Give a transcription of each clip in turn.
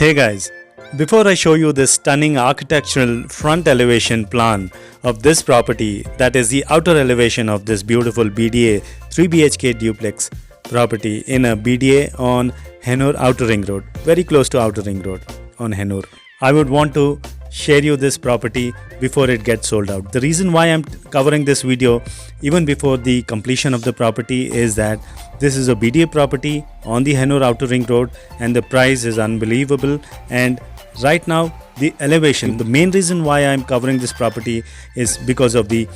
Hey guys, before I show you this stunning architectural front elevation plan of this property, that is the outer elevation of this beautiful BDA 3 BHK duplex property in a BDA on Hennur Outer Ring Road, very close to Outer Ring Road on Hennur. I would want to share you this property before it gets sold out. The reason why I'm covering this video even before the completion of the property is that this is a BDA property on the Hennur Outer Ring Road and the price is unbelievable. And right now the elevation, the main reason why I'm covering this property is because of the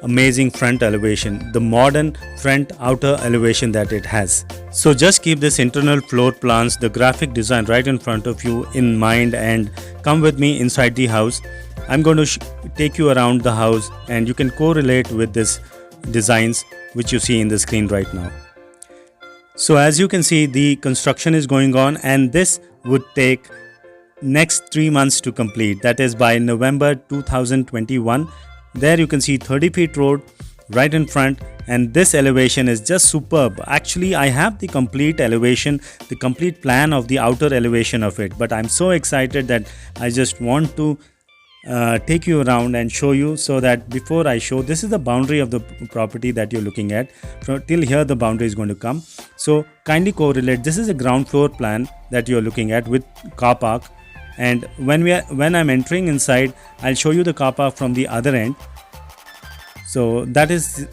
amazing front elevation, the modern front outer elevation that it has. So just keep this internal floor plans, the graphic design right in front of you in mind and come with me inside the house. I'm going to take you around the house and you can correlate with this designs which you see in the screen right now. So as you can see, the construction is going on and this would take next 3 months to complete, that is by November 2021. There you can see 30 feet road right in front and this elevation is just superb. Actually, I have the complete elevation, the complete plan of the outer elevation of it, but I'm so excited that I just want to take you around and show you, so that before I show, this is the boundary of the property that you're looking at. Till here the boundary is going to come. So kindly correlate. This is a ground floor plan that you're looking at with car park. And when I'm entering inside, I'll show you the car park from the other end. So that is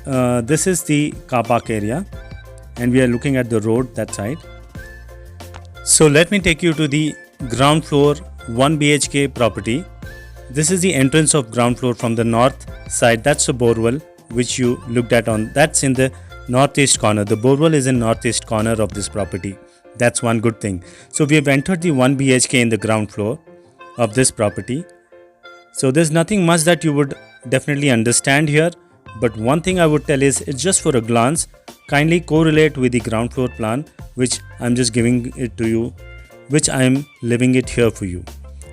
this is the car park area and we are looking at the road that side. So let me take you to the ground floor 1 BHK property. This is the entrance of ground floor from the north side. That's a borewell which you looked at on. That's in the northeast corner. The borewell is in northeast corner of this property. That's one good thing. So we have entered the 1 BHK in the ground floor of this property. So there's nothing much that you would definitely understand here. But one thing I would tell is, it's just for a glance. Kindly correlate with the ground floor plan, which I'm just giving it to you, which I'm leaving it here for you.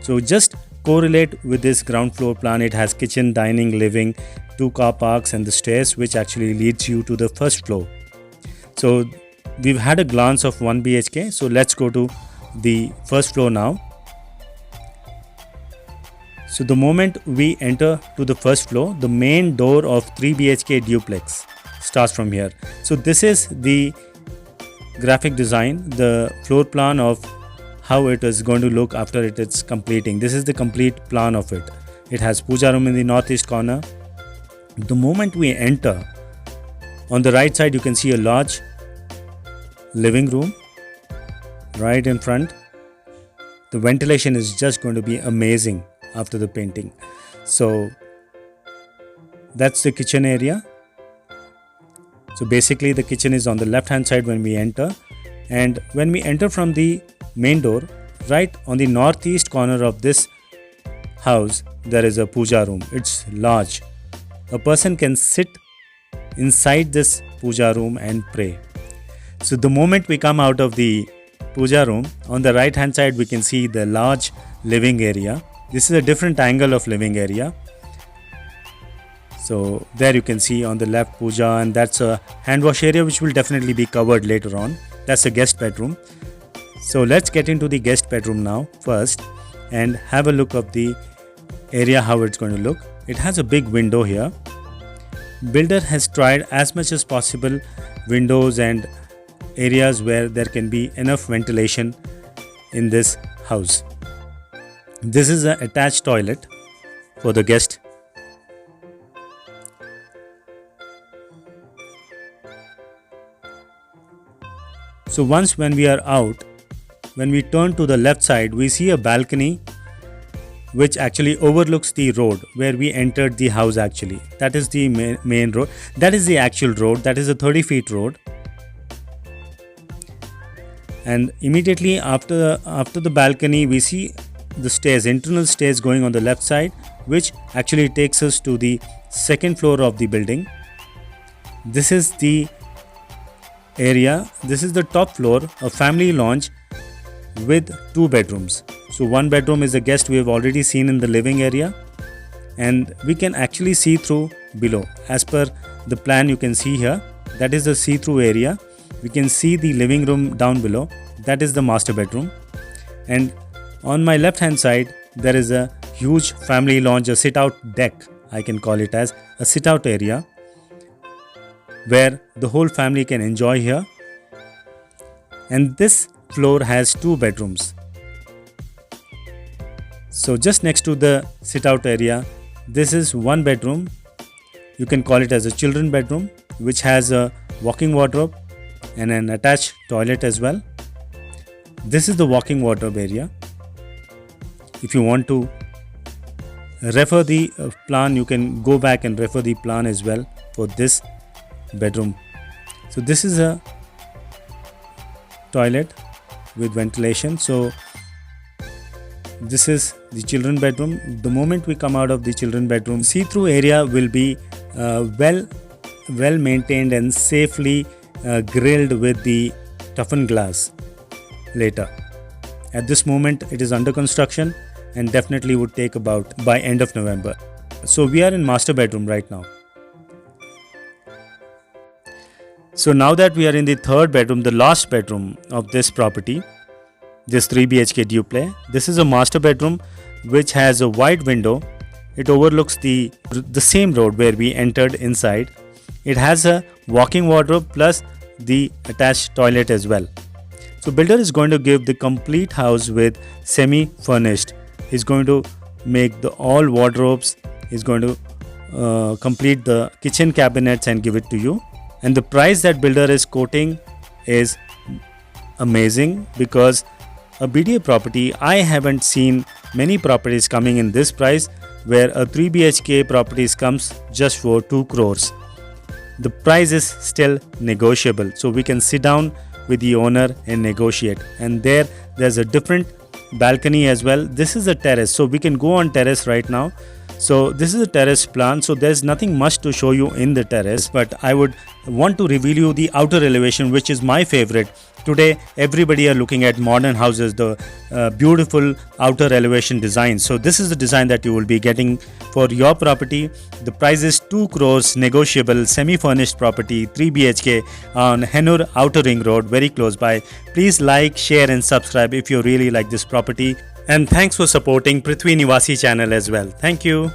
So just correlate with this ground floor plan. It has kitchen, dining, living, 2 car parks and the stairs which actually leads you to the first floor. So we've had a glance of 1 BHK. So let's go to the first floor now. So the moment we enter to the first floor, the main door of 3 BHK duplex starts from here. So this is the graphic design, the floor plan of how it is going to look after it is completing. This is the complete plan of it. It has puja room in the northeast corner. The moment we enter, on the right side you can see a large living room right in front. The ventilation is just going to be amazing after the painting. So that's the kitchen area. So basically the kitchen is on the left hand side when we enter, and when we enter from the main door, right on the northeast corner of this house there is a puja room. It's large. A person can sit inside this puja room and pray. So the moment we come out of the puja room, on the right hand side we can see the large living area. This is a different angle of living area. So there you can see on the left puja, and that's a hand wash area which will definitely be covered later on. That's a guest bedroom. So let's get into the guest bedroom now first and have a look of the area, how it's going to look. It has a big window here. Builder has tried as much as possible windows and areas where there can be enough ventilation in this house. This is an attached toilet for the guest. So once when we are out, when we turn to the left side, we see a balcony which actually overlooks the road where we entered the house actually. That is the main road. That is the actual road. That is a 30 feet road. And immediately after the balcony, we see the stairs, internal stairs going on the left side, which actually takes us to the second floor of the building. This is the area. This is the top floor, a family lounge with 2 bedrooms. So 1 bedroom is a guest we have already seen in the living area, and we can actually see through below. As per the plan you can see here, that is the see-through area. We can see the living room down below. That is the master bedroom. And On my left hand side, there is a huge family lounge, a sit out deck. I can call it as a sit out area where the whole family can enjoy here. And this floor has 2 bedrooms. So just next to the sit out area, this is 1 bedroom. You can call it as a children bedroom, which has a walk-in wardrobe and an attached toilet as well. This is the walk-in wardrobe area. If you want to refer the plan, you can go back and refer the plan as well for this bedroom. So this is a toilet with ventilation. So this is the children bedroom. The moment we come out of the children bedroom, see-through area will be well maintained and safely grilled with the toughened glass later. At this moment it is under construction and definitely would take about by end of November. So we are in master bedroom right now. So now that we are in the third bedroom, the last bedroom of this property, this 3 BHK duplex, this is a master bedroom which has a wide window. It overlooks the same road where we entered inside. It has a walk-in wardrobe plus the attached toilet as well. So builder is going to give the complete house with semi-furnished. He's going to make the all wardrobes. He's going to complete the kitchen cabinets and give it to you. And the price that builder is quoting is amazing, because a BDA property, I haven't seen many properties coming in this price, where a 3 BHK properties comes just for 2 crores. The price is still negotiable, so we can sit down with the owner and negotiate. And there's a different balcony as well. This is a terrace, so we can go on terrace right now. So this is a terrace plan, so there's nothing much to show you in the terrace, but I would want to reveal you the outer elevation, which is my favorite. Today everybody are looking at modern houses, the beautiful outer elevation design. So this is the design that you will be getting for your property. The price is 2 crores, negotiable, semi-furnished property, 3 BHK on Hennur Outer Ring Road, very close by. Please like, share and subscribe if you really like this property. And thanks for supporting Prithvi Nivasi channel as well. Thank you.